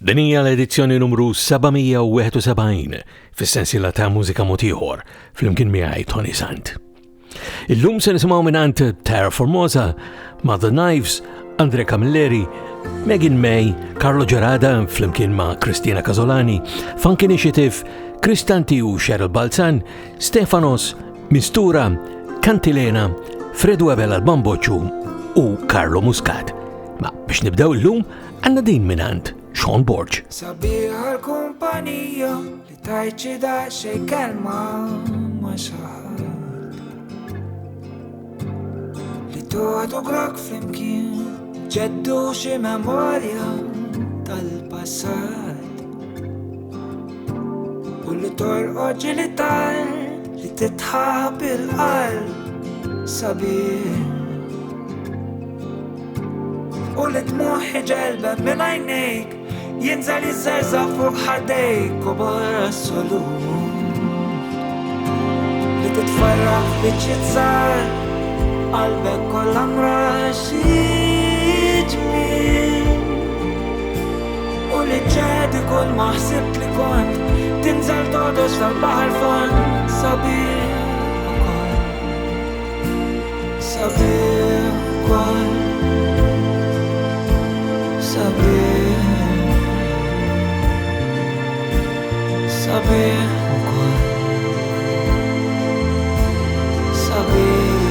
Din hija l-edizzjoni numru 771 fis-sensiela ta' Mużika Ieħor flimkien miegħi Toni Sant. Illum se nisimgħu mingħand Formosa, Motherknives, Camilleri, Megan May, Carlo Gerada flimkien ma' Kristina Casolani, Funk Initiative, Tanti u Cheryl Balzan, Stefanos, Mistura, Kantilena, Fredu Abela l-Bamboċċu u Carlo Muscat. Ma biex nibdew illum għandna din mingħand Borg. Sabiħ għal-kumpanija li tajċi daċċej kelma maċħad li tuħadu grok flimkien ġeddu xi memorja tal-passat u li torqoġi li li titħab il-qalb sabiħ u li tmuħi ġelbek minn għajnejk jinżal jizzerza fuq ħadejk u barra s-solum li titfarraħ biċċizzar qalbek kollha mraxi ġmien u li ġedi kull ma ħsibt li kont tinżal todos tal-baħar fond sabiħ ukoll sabiħ ukoll sabiħ sabiħ ukoll sabiħ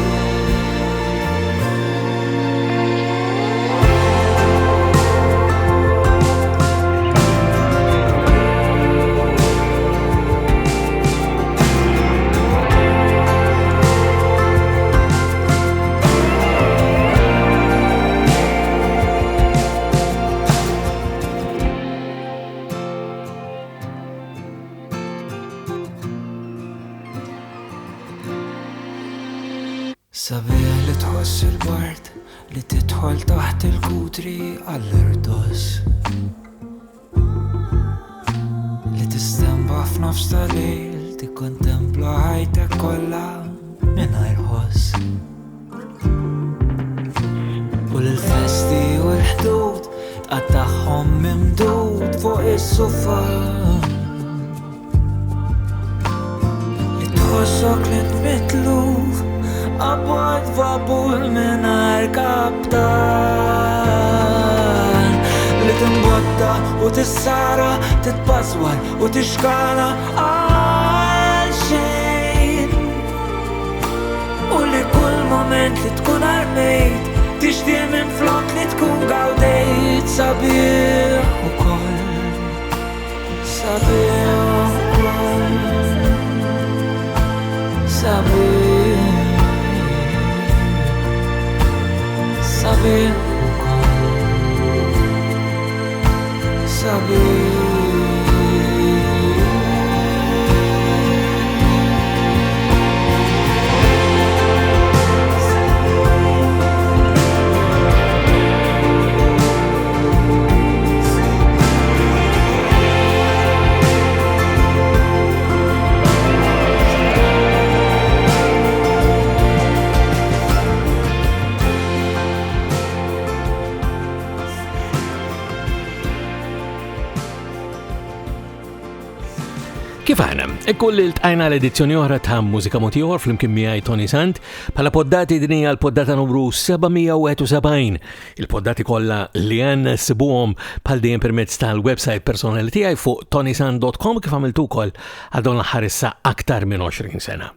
Sabiħ li tħoss il-bard li titħol taħt il-kutri għall-irdos li tistemba f'nofs tal-lejl tikkontempla ħajtek kollha mingħajr ħoss u l-festi u l-ħdud tqattaħħom mimdud fuq is-sufa li tħossok li tmitluf Abbord vapur minar kaptan li timbotta u tissara, titpaswar u tixkala għal xejn u li kull moment li tkun armejt tixtieq minn flok li tkun gawdejt sabiħ ukoll sabiħ ukoll sabiħ sabiħ ukoll sabiħ Kif għana, kull il-tqajna l-edizzjoni oħra ta' Mużika Ieħor flimkien miegħi Toni Sant bħala poddati din hija l-poddata numru 771. Il-poddati kollha li għandna sibuhom bħal dejjem permezz tal-website personali tiegħi fuq ToniSant.com kif għamiltu wkoll għal dawn l-aħħar issa aktar minn 20 sena.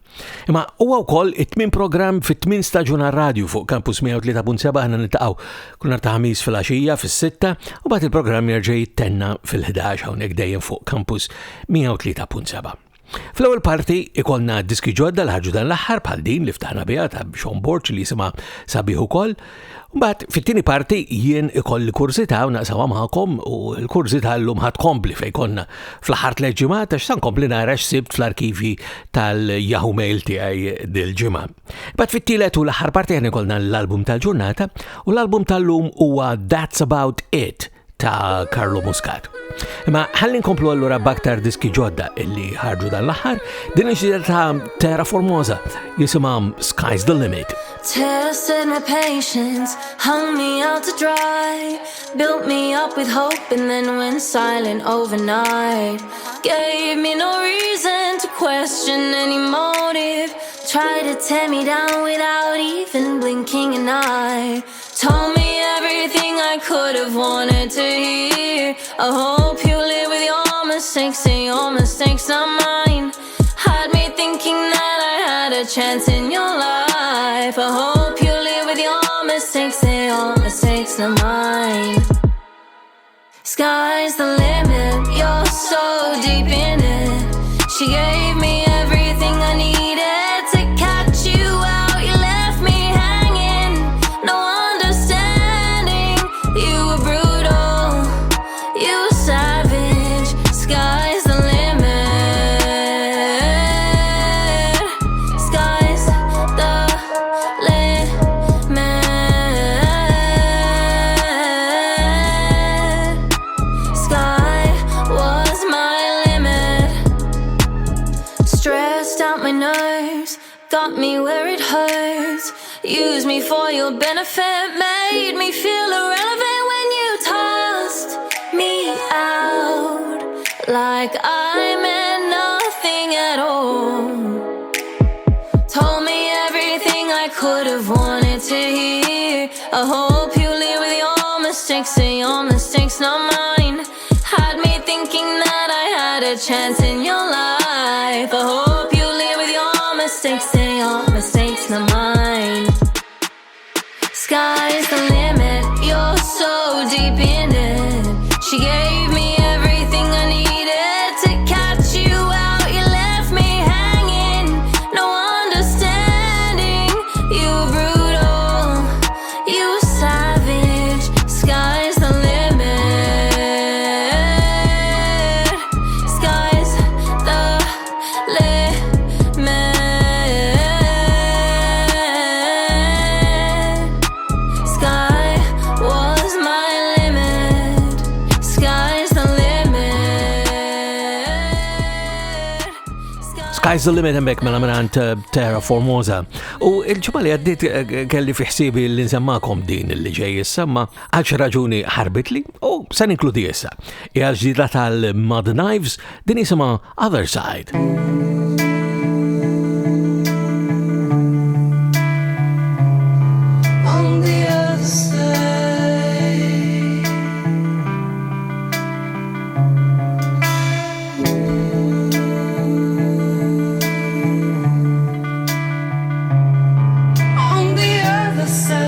Imma huwa wkoll it-tmien programm fit-tmien staġun radju fuq Campus 103.7 aħna niltaqgħu kull nhar ta' ħamis fil-għaxija fis-6 u bagħad il-programm jerġa' jittenna fil-11 hawnhekk dejjem fuq Campus 103.7. Fl-ewwel parti ikollna diski ġodda l-ħarġu dan l-aħħar bħal din li ftaħna biha ta' Borg li jisimha Sabiħ ukoll. Mbagħad fit-tieni parti jien ikolli kursità u naqsawha magħkom u l-kursità llum ħadd kompli fejn konna fl-aħħar tliet ġimgħat għax sankompli nara x'sibt fl-arkivi tal-Yahoo Mail tiegħi dil-ġimgħa. Mbagħad fit-tielet u l-aħħar parti ikollna l-album tal-ġurnata u l-album tal-lum huwa That's About It ta' Carlo Muscat. Ma ħalli nkomplu allura b'aktar diski ġodda illi ħarġu dan l-aħħar, din il-ġdida ta' Terra Formosa jisimha Sky's the Limit. Tested my patience, hung me out to dry, built me up with hope and then went silent overnight. Gave me no reason to question any motive, tried to tear me down without even blinking an eye. Told me everything I could have wanted to hear. I hope you live with your mistakes and your mistakes not mine. Had me thinking that I had a chance in your life. I hope you live with your mistakes and your mistakes not mine. Sky's the limit, you're so deep in it. She gave me everything I needed to catch you out. You left me hanging, no understanding. You were brutal, you were savage. Sky's the limit. Sky's the limit. Sky was my limit. Stressed out my nerves, got me where it hurts. Used me for your benefit, made me feel irrelevant when you tossed me out like I meant nothing at all. Told me everything I could have wanted to hear. I hope you live with your mistakes and your mistakes not mine. Had me thinking that I had a chance in your life. I hope you live with your mistakes and your mistakes not mine. Sky's the limit, you're so deep in it. She gave me everything I needed to catch you out. You left me hanging, no understanding. You were brutal, you were savage. Sky's the limit. Sky's the limit. Sky was my limit. Sky's the limit. Sky's the Limit hemmhekk mela mingħand Terra Formosa. U il-ġimgħa li għaddiet kelli fi ħsiebi li nsemmakom din li ġej issa, ma għal xi raġuni ħarbitli u se ninkludi issa. Hija l-ġdida tal-Motherknives din isimha Otherside. On the other side. On the other side.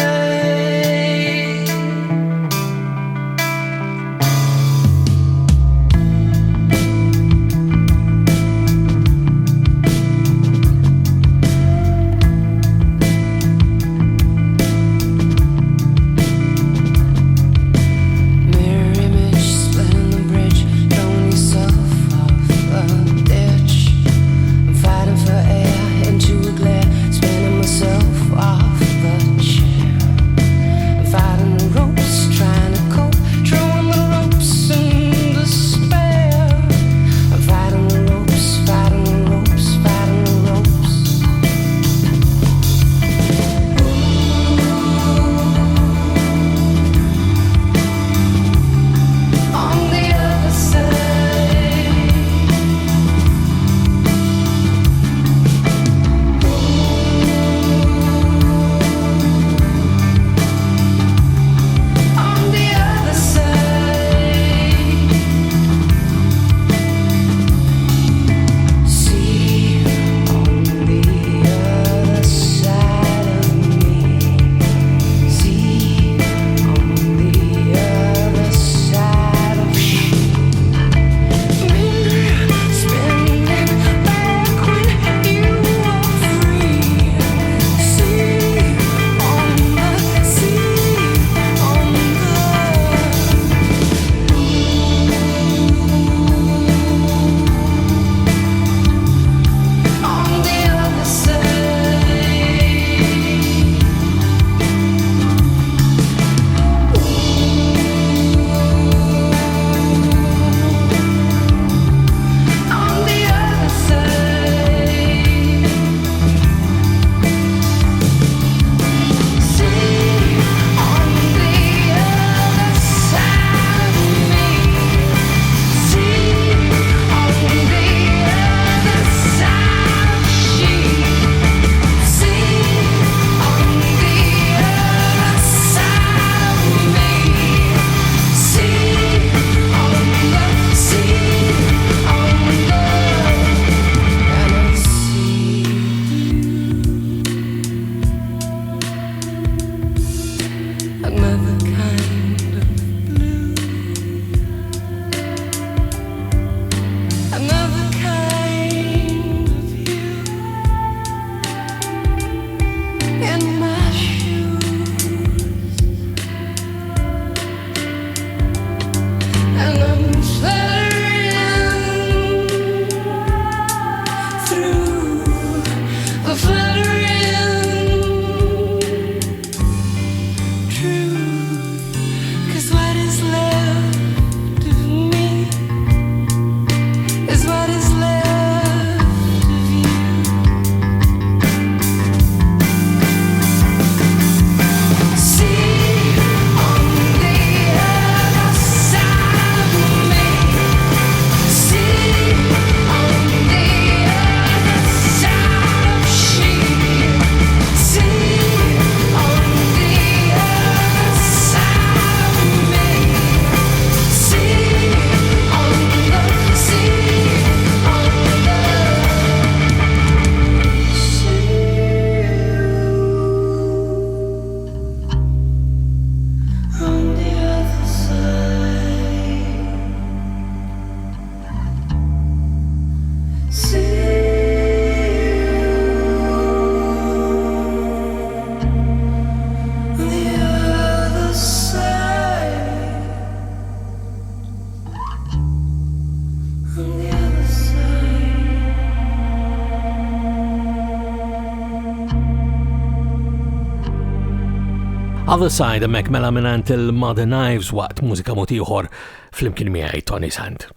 Otherside mek mela minant il-Motherknives waqt mużika ieħor fl-imkien miegħi Toni Sant.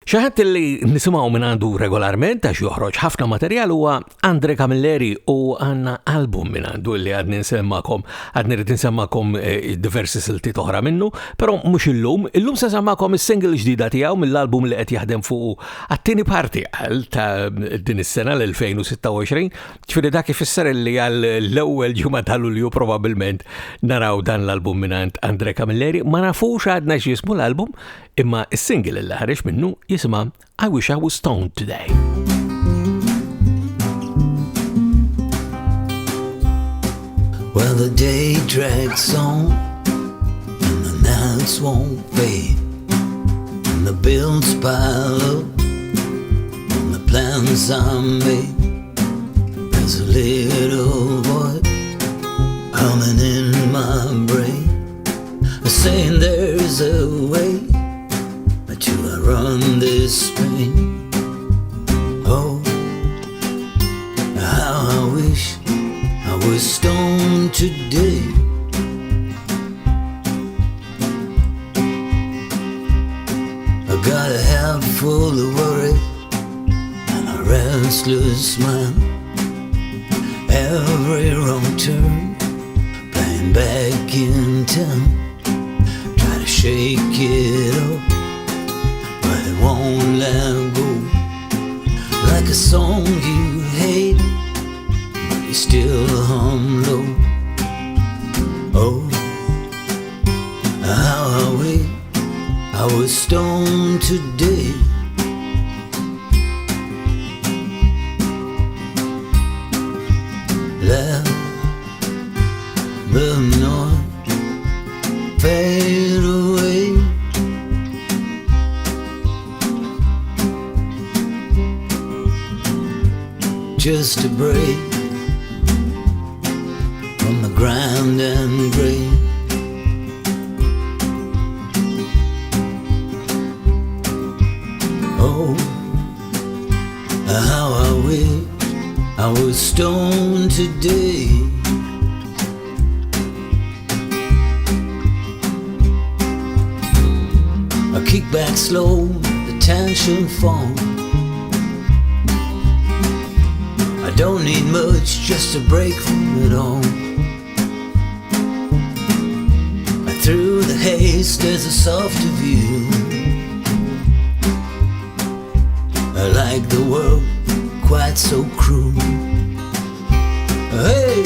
Xaħat li nisimaw minn għandu regolarment għax joħroġ ħafna materjal huwa Camilleri u għanna album minn għandu li għadni nsemmakom diversi silti toħra minnu, pero mux illum se semmakom il-single ġdida tijaw mill-album li qed jaħdem fuq għattini parti ta' din is-sena l-2026, ċfiri dak ifisser li għal l-ewwel ġimgħa ta' Lulju probabbilment naraw dan l-album minn Camilleri, ma nafux għadna x'jismu l-album, imma is-single li ħareġ minnu jisima I Wish I Was Stoned Today. Well, the day drags on and the nights won't fade and the bills pile up and the plans I made. There's a little boy humming in my brain saying there's a way to run this pain. Oh, how I wish I was stoned today. I got a head full of worry and a restless mind. Every wrong turn, playing back in time. Try to shake it up, but it won't let go. Like a song you hate, but you still hum low. Oh, how I wish I was stoned today. Let the noise fade away. Just a break from the grind and grain. Oh, how I wish I was stoned today. I kick back slow, the tension falls. I don't need much, just a break from it all. Through the haze there's a softer view. I like the world quite so cruel. Hey!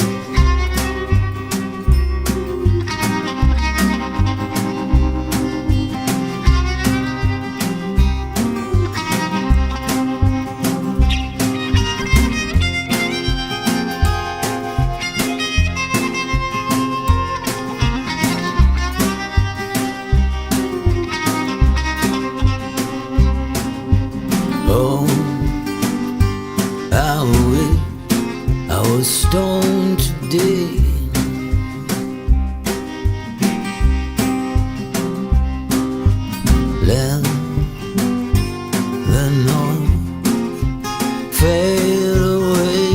Stoned today. Let the noise fade away.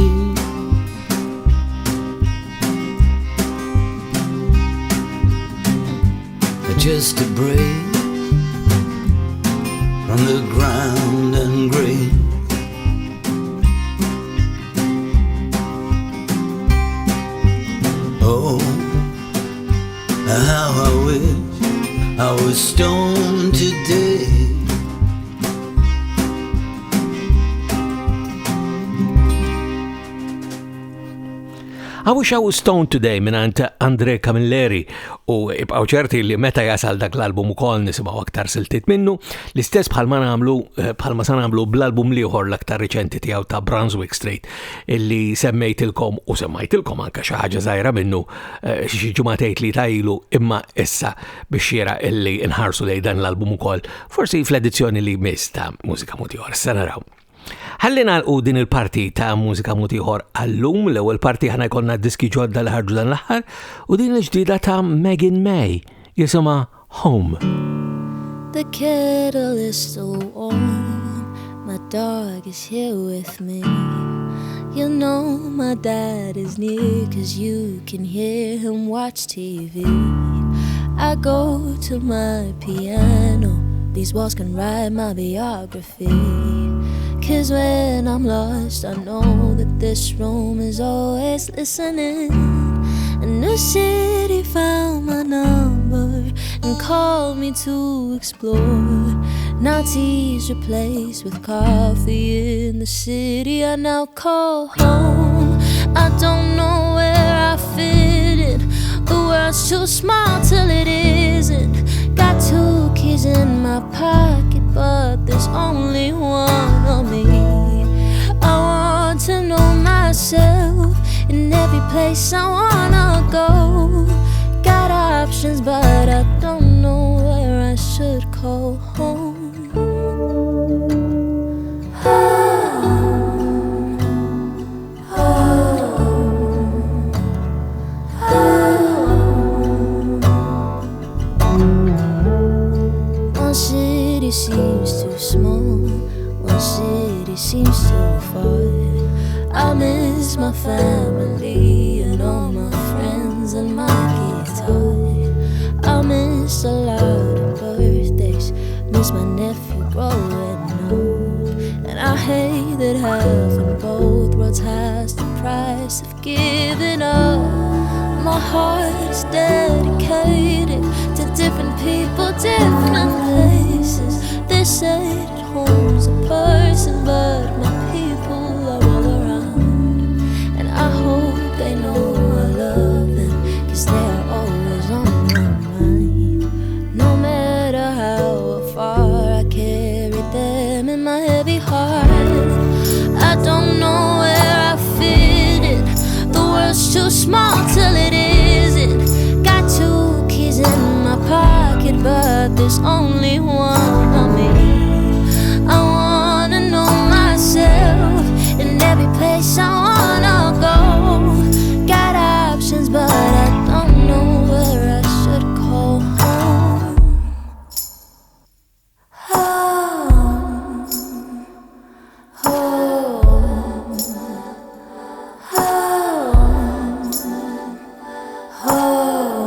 Just a break from the ground and grain. Oh, how I wish I was stoned today. I Wish I Was Stoned Today minant Camilleri u ibqaw ċerti li meta jasal dak l-album ukoll nisimgħu aktar siltiet minnu, l-istess bħalma sa nagħmlu bl-album ieħor l-aktar riċenti tiegħu ta' Brunswick Street illi semmejtilkom u semmajtilkom anke xi ħaġa żgħira minnu xi ġimagħtejn li ilu imma issa biex jera illi nħarsu lejn dan l-album ukoll forsi fl-edizzjoni li jmiss ta' Mużika ieħor. Se naraw. Ħallina nagħlqu din il-parti ta' Mużika ieħor għallum, l-ewwel parti ħana jkollna diski ġodda li ħarġu dan l-aħħar u din il-ġdida ta' Megan May jisimha Home. The kettle is still warm, my dog is here with me. You know my dad is near, 'cause you can hear him watch TV. I go to my piano, these walls can write my biography. 'Cause when I'm lost, I know that this room is always listening. A new city found my number and called me to explore. Now tea's replaced with coffee in the city I now call home. I don't know where I fit in. The world's too small till it isn't. Got 2 keys in my pocket, but there's only one of me. I want to know myself in every place I wanna go. Got options, but I don't know where I should call home. One city seems too small, one city seems too far. I miss my family and all my friends and my guitar. I miss a lot of birthdays, miss my nephew growing old. And I hate that having both worlds has the price of giving up. My heart is dedicated to different people, different places. They say that home's a person, but my people are all around. And I hope they know I love them, 'cause they are always on my mind. No matter how far I carry them in my heavy heart, I don't know where I fit in. The world's too small till it isn't. Got 2 keys in my pocket, but there's only one of me. I wanna know myself in every place I wanna go. Got options, but I don't know where I should call home. Home, home, home, home,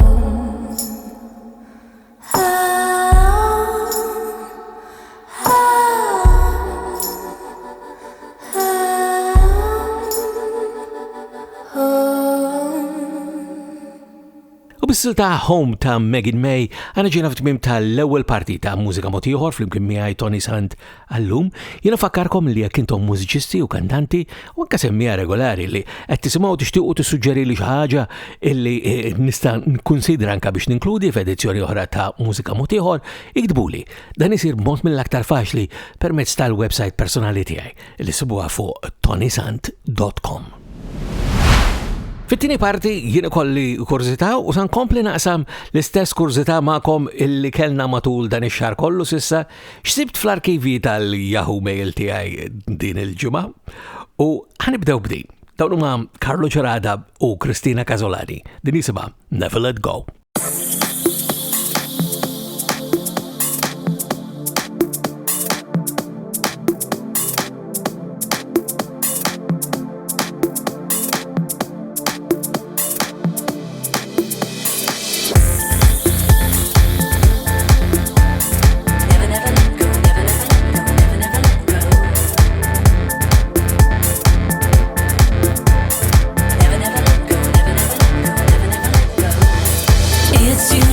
Bis ta' Home ta' Megan May għana ġena f'tmim tal-ewwel parti ta' Mużika Mod Ieħor fl-imkien miegħi Toni Sant għallum. Jiena fakkarkom li jekk intom mużiċisti u kantanti u anke semmija regolari li qed tisimgħu tixtiequ tissuġġeri li xi ħaġa illi nista' nkunsidra anke biex ninkludi f'edizzjoni oħra ta' Mużika Mod Ieħor, iktbuli. Dan isir b'mod mill-aktar faċli permezz tal-website personali tiegħi li sibuha fuq ToniSant.com. Fit-tieni parti jiena kolli kurzità u san kompli naqsam l-istess kurzità magħkom illi kellna matul dan ix-xahar kollu sissa x'sibt fl-arkivi tal-Yahoo Mail tiegħi din il-ġimgħa u ħanibdew b'din. Dawn huma Carlo Gerada u Kristina Casolani. Din isimha Never Let Go. it's you.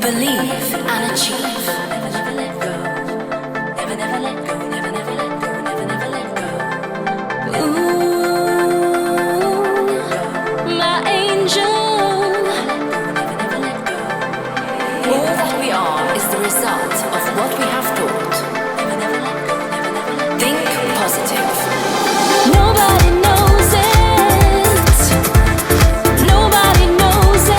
Believe and achieve. Never let go. Never let go. Never let go. Never let go. Ooh, my angel. Never let go. All that we are is the result of what we have thought. Never let go. Think positive. Nobody knows it. Nobody knows it.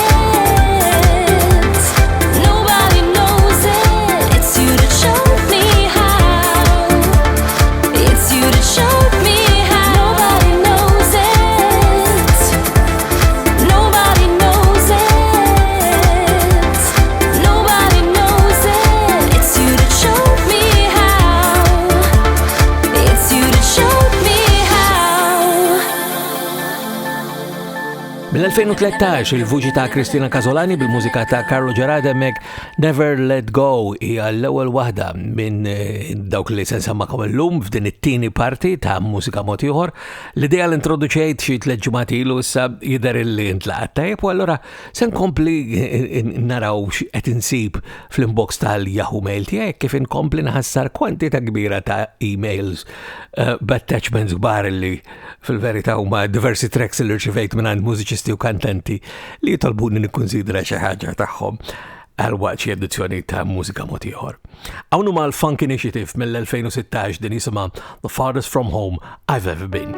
Nobody knows it. It's you that showed me how. It's you that showed me how. Nobody knows it. Nobody knows it. Nobody knows it. It's you that showed me how. It's you that showed me how. Mill-2013 il-vuċi ta' Kristina Casolani bil-mużika ta' Carlo Gerada mek Never Let Go hija l-ewwel waħda minn dawk li se nsemmakom illum f'din it-tieni parti ta' Mużika Mod Ieħor. L-idea li introduċejt xi tliet ġimgħat ilu issa jidher li ntlaqat tajjeb u allura se nkompli naraw x'qed insib fl-inbox tal-Yahoo Mail tiegħek kif inkompli naħassar kwantità kbira ta' emails b'attachments kbar li fil-verità huma diversi tracks li rċivejt minn mużiċisti u kantanti li jitolbuni nikkunsidra xi ħaġa tagħhom għal waqt xi edizzjoni ta' Mużika Mod Ieħor. Hawn huma l-Funk Initiative mill-2016 din jisimha The Farthest From Home I've Ever Been.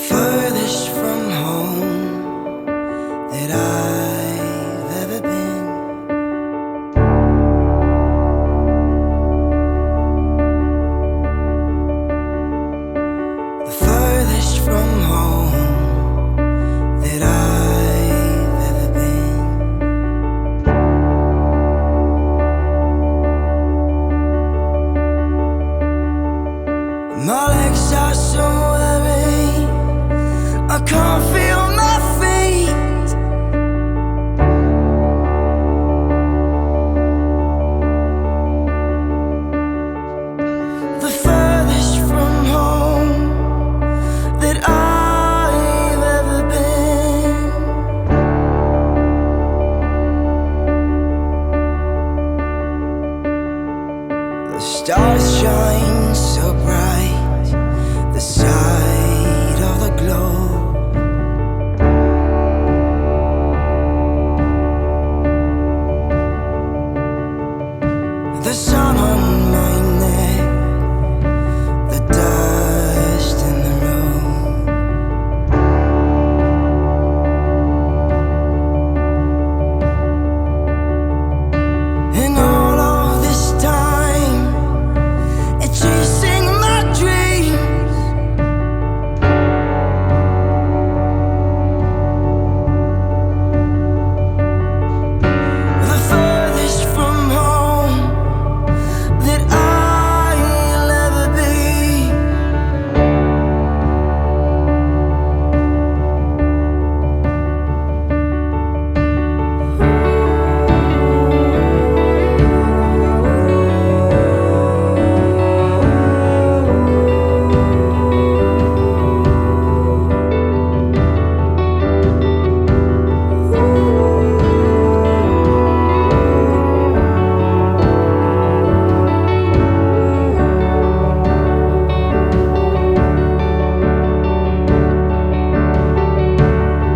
Furthest from home that I've ever been. The furthest from home that I've ever been. My legs are so weary, I can't feel my feet. The furthest from home that I've ever been. The stars shine so bright, the side of the globe. The sun on my neck, the dust in the road. And all of this time, it's chasing my dreams. The furthest from home that I'll ever be.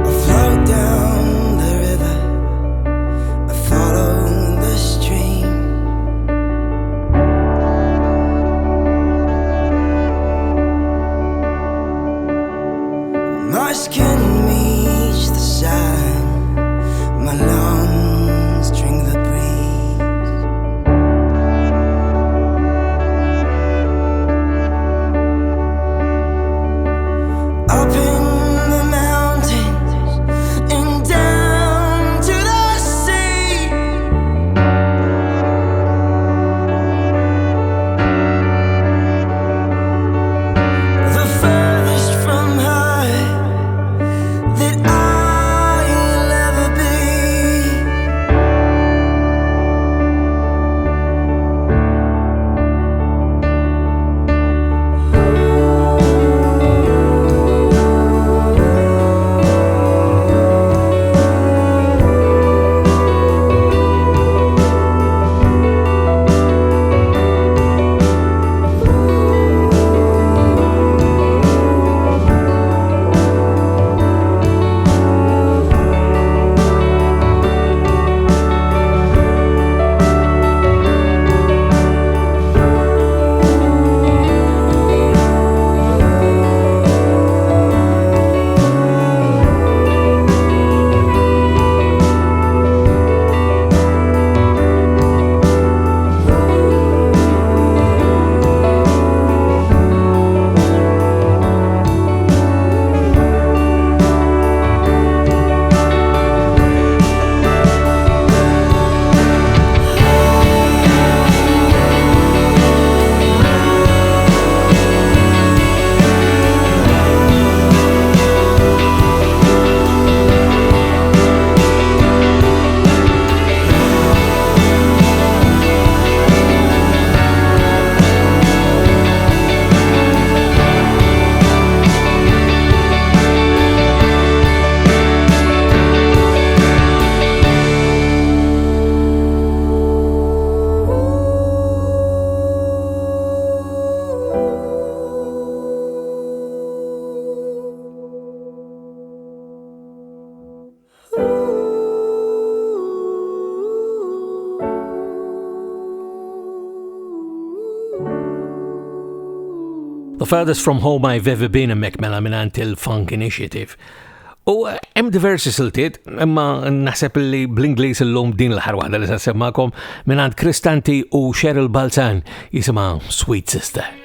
I float down the river, I follow the stream. My skin meets the sand, my lungs drink the breeze. Up in the mountains and down Farthest From Home I've Ever Been hemmhekk mela mingħand il-Funk Initiative. U hemm diversi siltiet, imma naħseb li bl-Ingliż illum din l-ħar waħda li se semmakom mingħand Tanti u Cheryl Balzan jisimha Sweet Sister.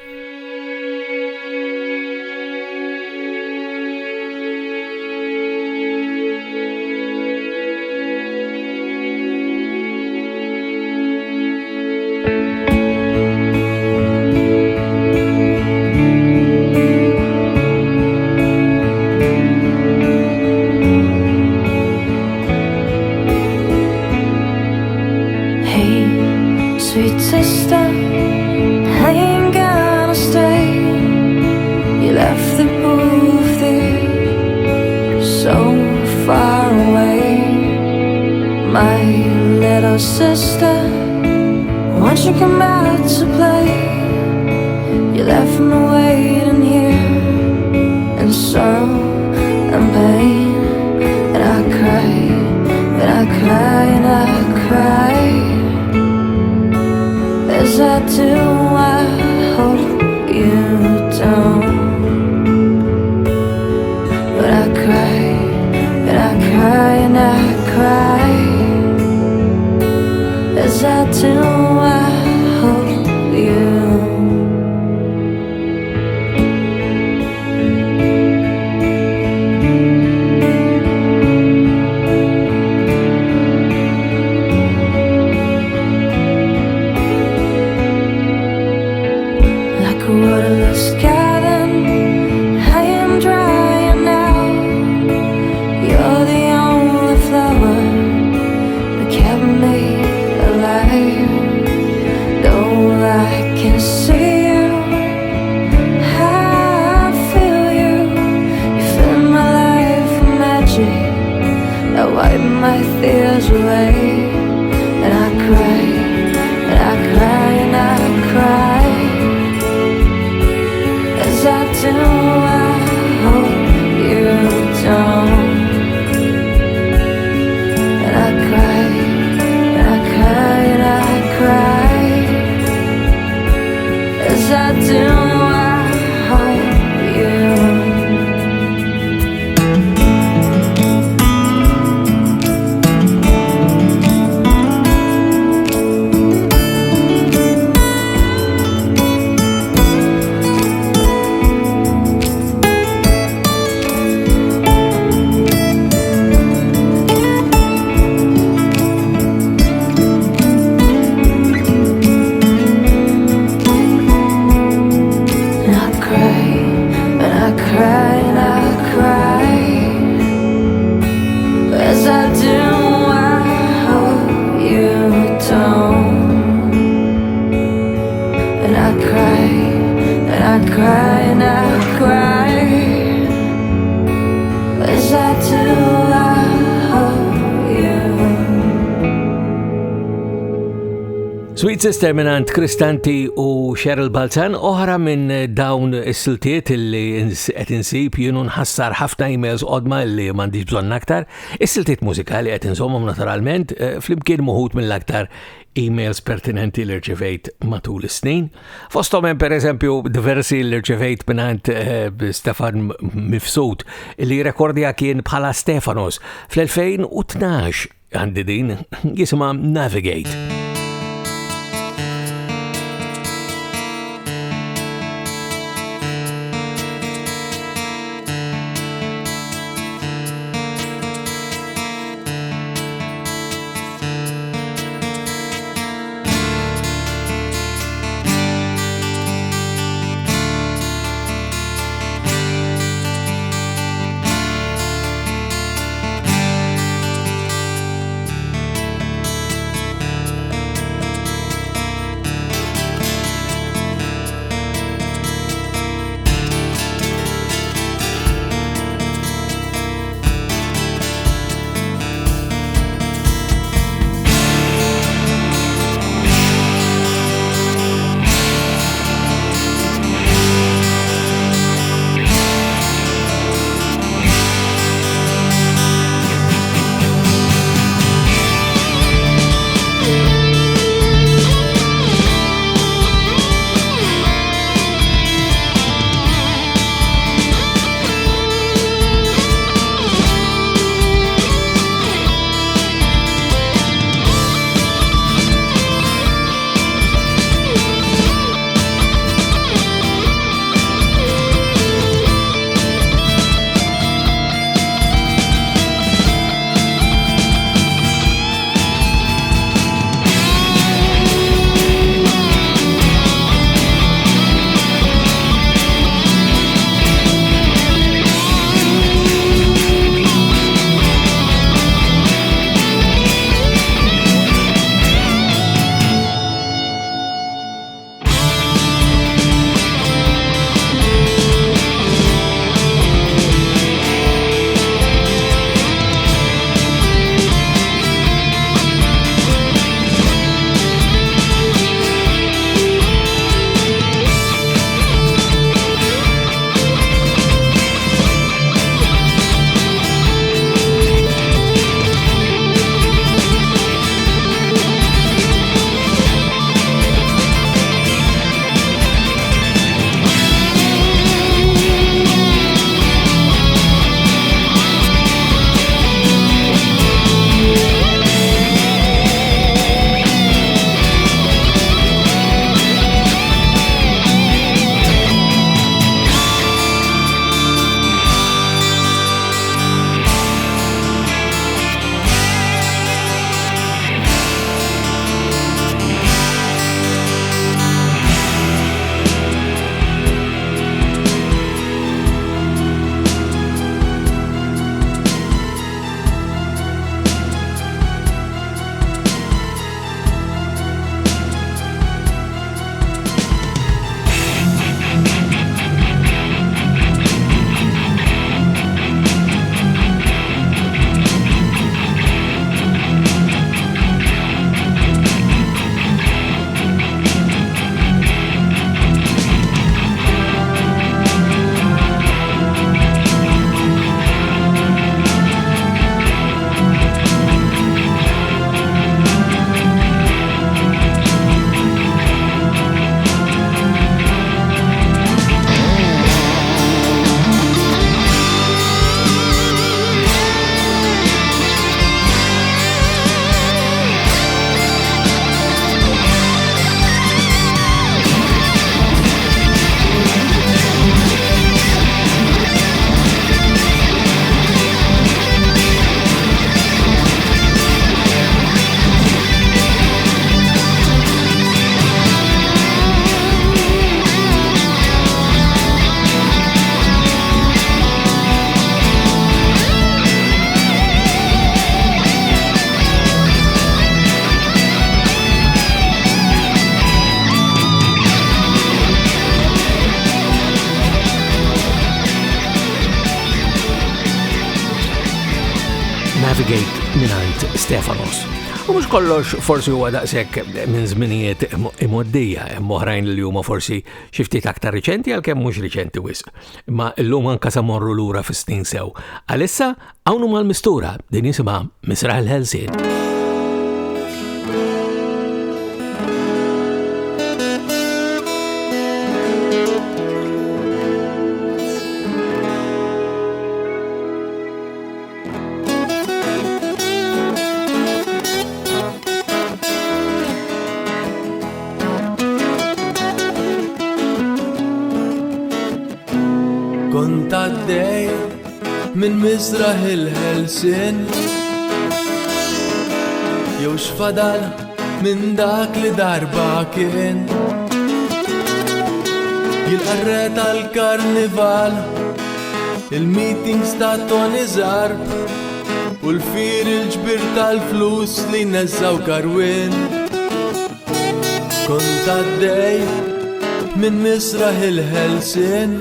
Sweet Sister minant Tanti u Cheryl Balzan, oħra minn dawn is-siltiet li qed insib jienu nħassar ħafna emails qodma li m'għandix bżonn aktar. Is-siltiet mużikali qed insomhom naturalment flimkien muħut mill-aktar emails pertinenti li rċevejt matul is-snin. Fosthom hemm pereżempju diversi li rċevejt minant Stefan Mifsud li rekordja kien bħala Stefanos fl-2012 għandi din jisimha Navigate. Navigate minant Stefanos. U mhux kollox forsi huwa daqshekk minn żminijiet imoddija, hemm oħrajn li huma forsi xi ftit aktar riċenti għalkemm mhux riċenti wisq. Imma llum anke sa morru lura fis-snin sew. Għalissa hawn huma l-Mistura din jisimha Misraħ il-Ħelsien. Kont għaddej minn Misraħ il-Ħelsien, jew x'fadal minn dak li darba kien. Jil-qarret għal-karnival, il-meetings ta' Toni Sant u l-fir il-ġbir tal-flus li nezzaw karwin. Kont għaddej minn Misraħ il-Ħelsien,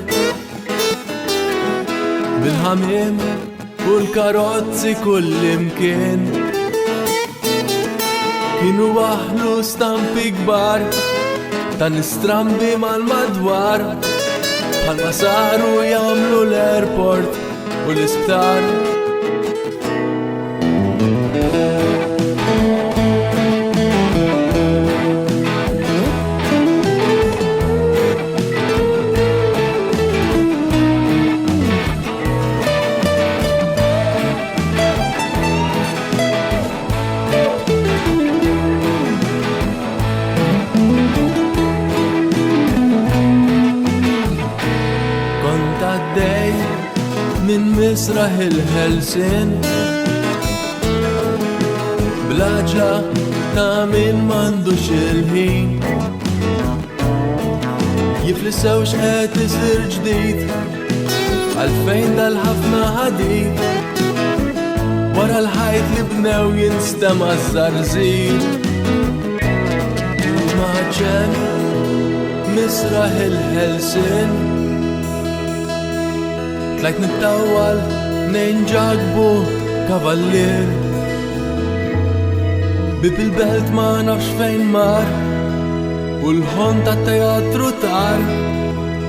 bil-ħamim u l-karozzi kullimkien. Kienu waħlu stampi kbar ta' nistrambi mal-madwar, bħalma saru jagħmlu l-airport u l-isptar. Min Misraħ il-Ħelsien, blaġa ta' min m'għandux il-ħin, jiflissew x'qed isir ġdid għalfejn dal-ħafna ħadid, wara l-ħajt li bnew jinstema' żarżir. Maċem Misraħ il-Ħelsien, tlajt nittawal nejn ġagbu kavallier, bib il-belt ma nafx fejn mar u l-ħon ta' teatru tar,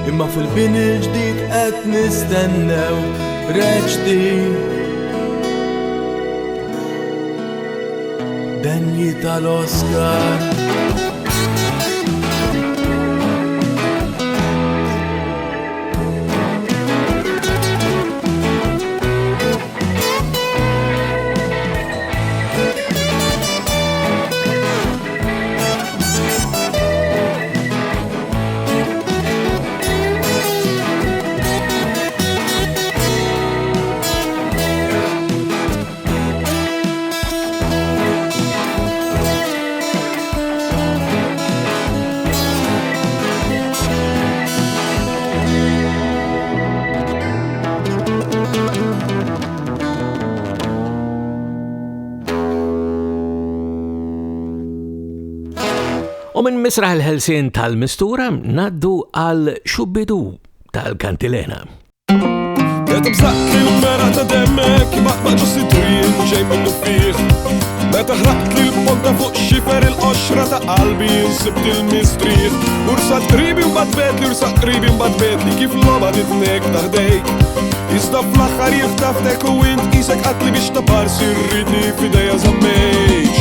imma fil-bini ġdid qed nistennew reċti denji tal-Oscar. U minn Misraħ il-Ħelsien tal-Mistura naddu għal X'ubidú tal-Kantilena. Meta bżaqt li l-mera ta' demmek baqbaq ġussitu jinġej minnu fiħ, meta ħraqt li l-ponta fuq xifer il-qoxra ta' qalbi jinsibt il-mistriħ, ursat qribi mbagħad betli, ursat qribi mbagħad betli kif loba titnek taħdejk. Iżda fl-aħħar jiftaftek u int qisek qatli biex ta' parsi rridni f'idejja żammejk.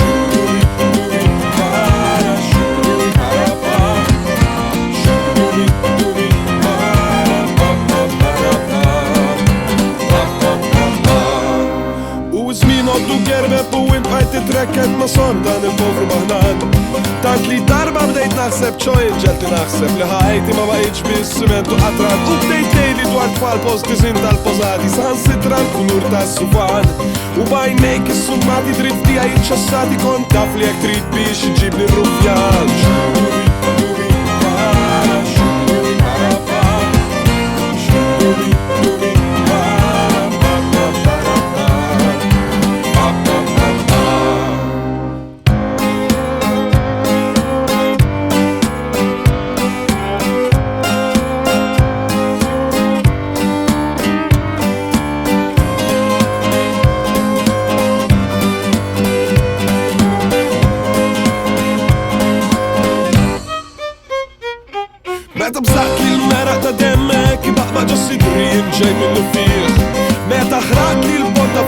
Noddu gerbeb u int bħajt titrekket ma son dan il-povru maħnan. Tant li darba bdejt naħseb ċojn ġelti naħseb li ħajti ma bħajtx bis simentu qatrat, u bdejt tejli dwar tfal post-dizin tal-pozati san sitran kunur tas-sufan, u bajnejk is-summati dritt tija jitċassati kont taf li jek trid biex iġibni r-rufjan.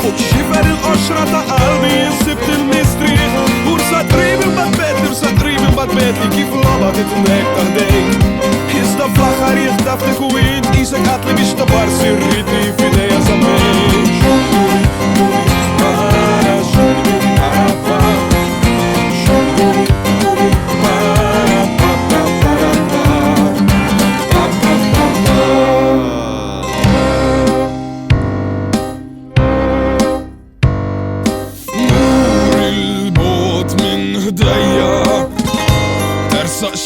fuq xifer il-qoxra ta' qalbi jinsibt il-mistriħ Ursa qrib imbagħad betli kif loba titnek taħdejk Iżda fl-aħħar jieħtaf dik u int qisek qatli biex tabarsi rridni f'idejja żammejk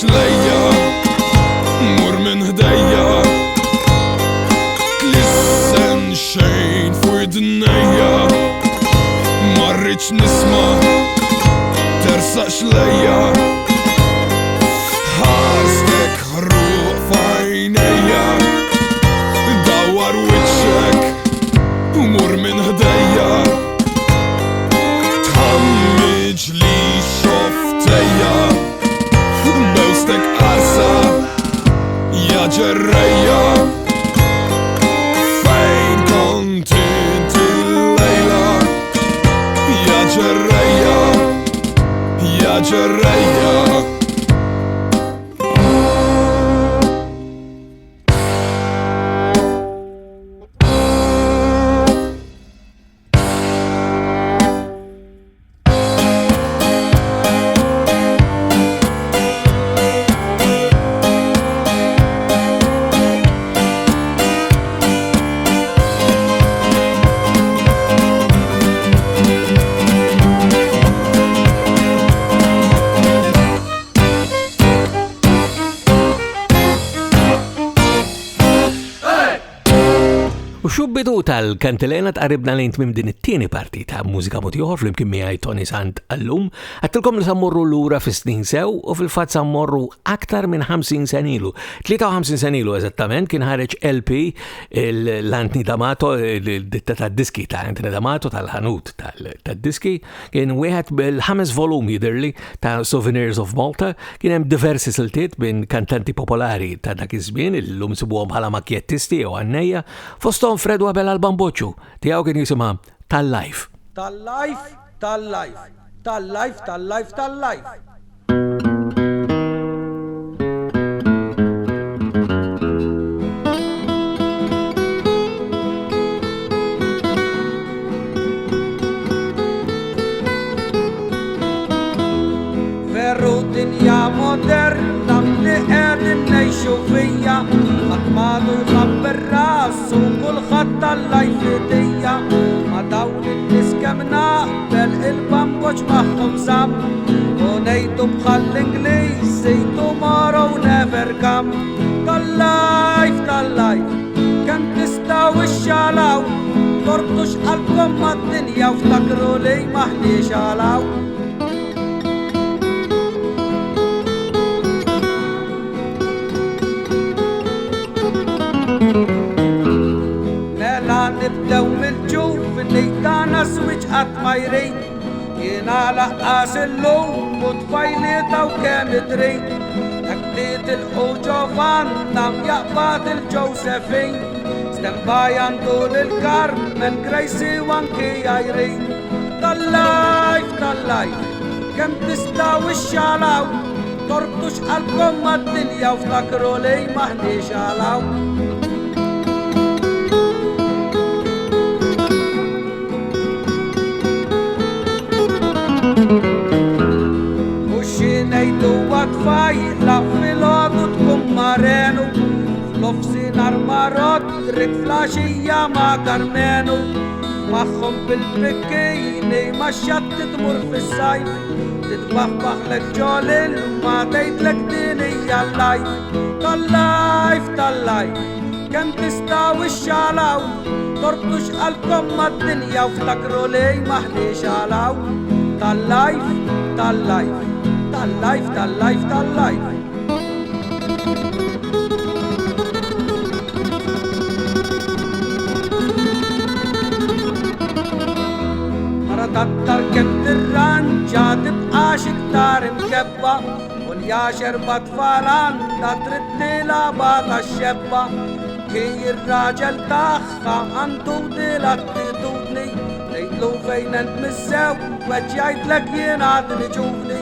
Lejja, mur minn ħdejja Tlissen xejn fuq id-dnejja Marriċ nisma tersaqx lejja Ħarstek ħruq f'għajnejja Dawwar wiċċek mur minn ħdejja Tħammiġ li xoftejja Bewstek qarsa, ja ġerrejja Fejn kont inti l-lejla Ja ġerrejja, ja ġerrejja X'ubidú tal-Kantilena tqaribna lejn tmiem din it-tieni parti ta' Mużika Mod Ieħor flimkien miegħi Toni Sant allum. Għattilkom li sammorru lura fis-snin sew u fil-fatt sammorru aktar minn 50 sen ilu. 53 sen ilu eżattament kien ħareġ LP l-Antni D'Amato, ditta tad-diski ta' Antni D'Amato tal-ħanut tad-diski, kien wieħed bil-5 volumi jidherli ta' Souvenirs of Malta, kien hemm diversi siltiet minn kantanti popolari ta' dak iż-żmien illum sibuhom bħala makjettisti jew għannejja fosthom Fredu Abela l-Bamboċċu, tiegħu kien jisimha Tal-Life. Tal-Life, Tal-Life, Tal-Life, Tal-Life, Tal-Life. Veru dinja moderna li qegħdin ngħixu fija ħadd m'għadu jħabber rasu kulħadd tal-life idejja ma' dawn in-nies kemm naqbel il-Bamboċċ magħhom żamm u ngħidu bħall-Ingliż say tomorrow never come Tal-Life, Tal-Life kemm tistgħu ixxalaw tortux qalbkom mad-dinja u ftakru li maħniex għalaw Mela nibdew mill-ġuf li tagħna żwieġ qatt ma jrid jiena laqqas illum u tfajlieta u kemm idrid dak li tilqu Giovanna mjaqbad il-Josephine Stembaj għandu lil-Carmen Gracie u anki Irene Tal-Life, Tal-Life kemm tistgħu ixxalaw tortux qalbkom mad-dinja u ftakru li maħniex għalaw Ngħidu għatfajla fil-ħodu tkun marenu Fl-ofsinar marot trik flaxija ma' Karmenu Magħhom bil-bikkini ma' xatti tmur fis-sajf Titbaħbaħlek ġolil ma' tgħidlek din hija l-life Tal-Life, Tal-Life kemm tistgħu ixxalaw tortux qalbkom mad-dinja u ftakru li maħniex għalaw Tal-Life, Tal-Life Tal-Life, Tal-Life, Tal-Life Mara tattar kem tirranġa tibqax iktar imkebba u l-jaxer bat-tfal għandha trid tilaba tax-xebba Kien ir-raġel tagħha għandu dil-attitudni fejn ent missew weġ jgħidlek jien għadni ġuvni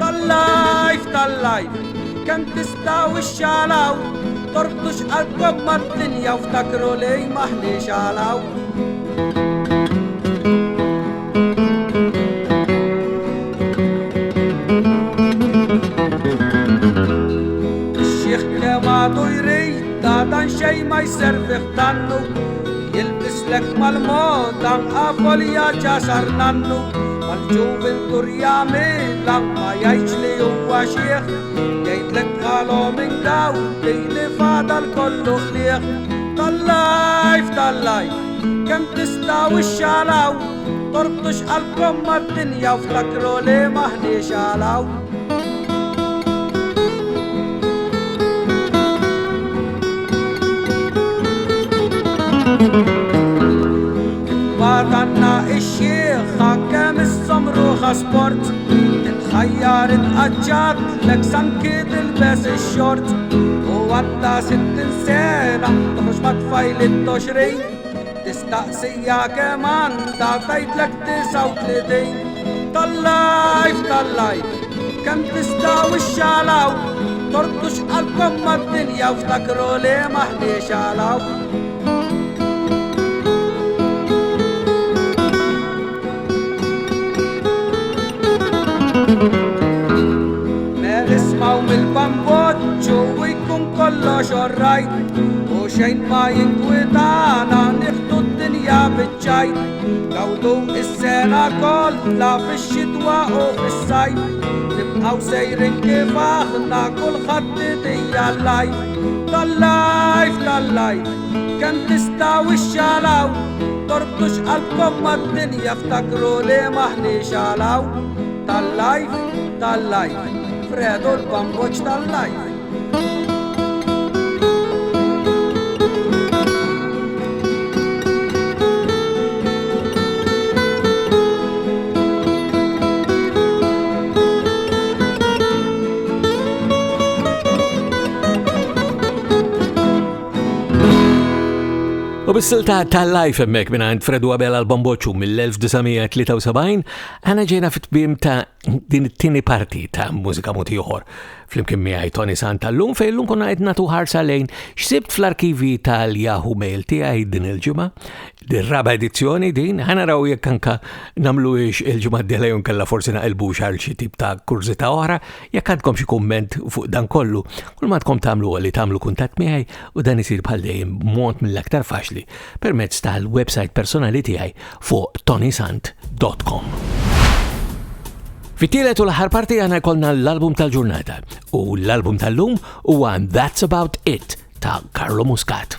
Tal-Life, Tal-Life kemm tistgħu ixxalaw Tortux qalbkom mad-dinja u ftakru li maħniex għalaw Ix-xieħ kemm għadu jrid dan xejn ma jservih dannu Jilbislek mal-moda nqafolja ġasar nannu Mal-ġuventur jagħmilha ma jgħidx li huwa xieħ Jgħidlek bħalu minn daw li fadal kollu ħlieħ Tal-Life, Tal-Life kemm tistgħu ixxalaw Torbtux qalbkom mad-dinja u ftakru li maħniex għalaw Badanna ix-xieħa kemm is-somruħa sport Intħajjar inqaġġat lek sanki tilbes ix-xort U għadda 60 sena toħroġ ma' tfajl it-20 Tistaqsija kemm għandha tgħidlek 39 Tal-Life, Tal-Life kemm tistgħu ixxalaw Tortux qalbkom mad-dinja u ftakru li maħniex għalaw Mer ismaw mill-Bamboċċu u jkun kollox orrajt U xejn ma jinkwitana nieħdu d-dinja biċ-ċajt Gawdu is-sena kollha fix-xitwa u fis-sajf Nibqgħu sejrin kif aħna kulħadd idejja l-life Tal-Life, Tal-Life kemm tistgħu ixxalaw Torbtux qalbkom mad-dinja ftakru li maħniex għalaw Tal-Life, Tal-Life, Fredu l-Bamboċċu Tal-Life U bis-silta Tal-Life hemmhekk mingħand Fredu Abela l-Bamboċċu mill-1973 għana ġejna fit-tmiem ta' din it-tieni parti ta' Mużika Ieħor. Flimkien miegħi Toni Sant tal-lum fejn llum konna qed nagħtu ħarsa lejn x'sibt fl-arkivi tal-Yahoo Mail tiegħi din il-ġimgħa. Dir-raba edizzjoni din ħanaraw jekk anke nagħmluhiex il-ġimgħa d-dieħla nkella forsi naqilbux għal xi tip ta' kurzita oħra jekk għandkom xi kumment fuq dan kollu. Kull ma tkom tagħmlu li tagħmlu kuntatt miegħi u dan isir bħal dejjem mod mill-aktar faċli permezz tal-website personali tiegħi fuq ToniSant.com. Fit-tielet u l-aħħar parti għandna jkollna l-album tal-ġurnata u l-album tal-lum huwa That's About It ta' Carlo Muscat.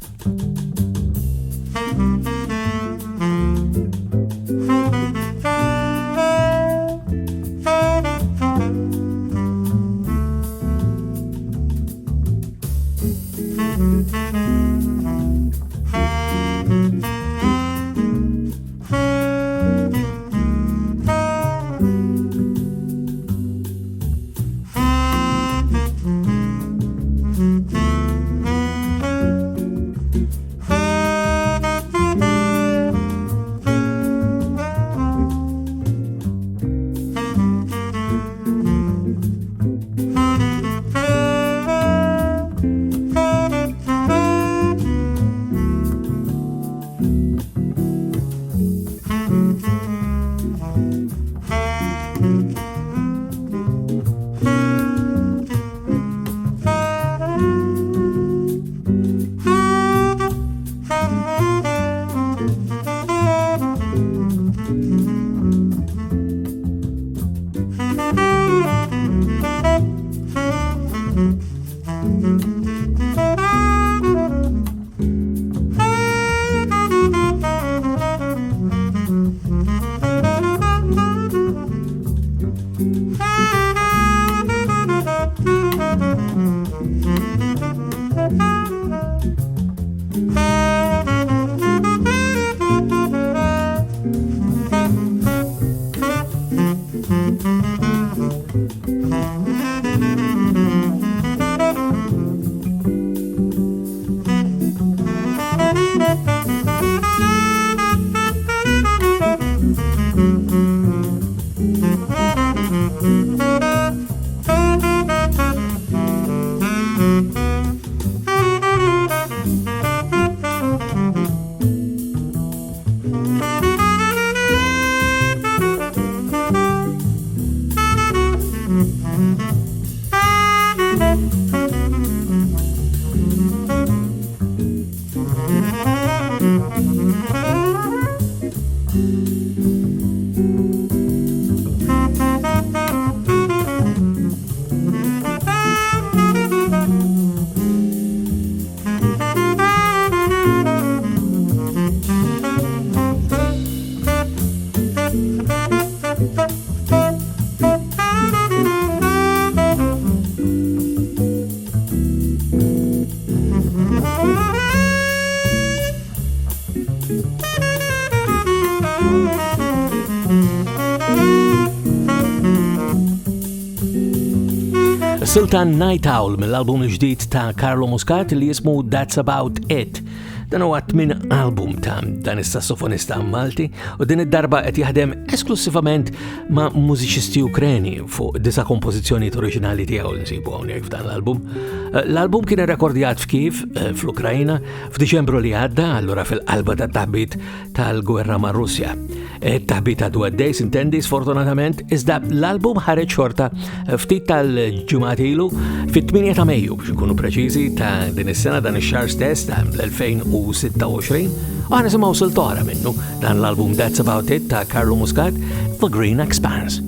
Sultan Night Owl mill-album ġdid ta' Carlo Muscat li jismu That's About It. Dan huwa min album ta' dan is-sassofonista Malti u din id-darba qed jaħdem esklusivament ma' mużiċisti Ukreni fuq disa kompożizzjonijiet oriġinali tiegħu li nsibu hawnhekk f'dan l-album. L-album kien irrekordjat f'Kiev fl-Ukrajna f'Diċembru li għadda, allura fil-qalba tat-taħbit tal-gwerra ma' Russja. Taħbit għadu għaddej sintendi sfortunatament iżda l-album ħareġ xorta ftit tal-ġimgħat ilu fit-8 ta' Mejju biex ikunu preċiżi ta' din is-sena dan ix-xahar stess ta' l-2026 u għana simaw sil-tora minnu dan l-album That's About It ta' Carlo Muscat, The Green Expanse.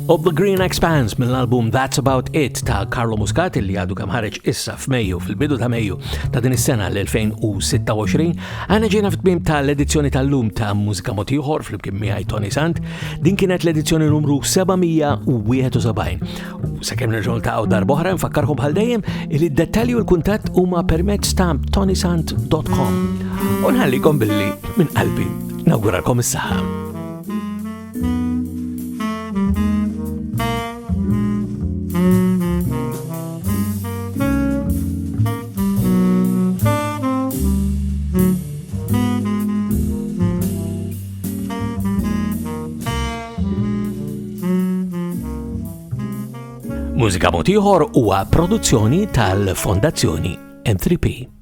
Of the Green Expanse mill-album That's About It ta' Carlo Muscat li għadu kemm ħareġ issa f'Mejju fil-bidu ta' Mejju ta' din is-sena l-2026 għana ġejna fit-tmiem tal-edizzjoni tal-lum ta' Mużika Ieħor flimkien miegħi Toni Sant. Din kienet l-edizzjoni numru 771. Sakemm nerġgħu niltaqgħu darba oħra nfakkarkom bħal dejjem li d-dettalji u l-kuntatt huma permezz ta' ToniSant.com. U nħallikom billi minn qalbi nawguralkom is-saħħa. Mużika Ieħor huwa produzzjoni tal-Fondazzjoni M3P.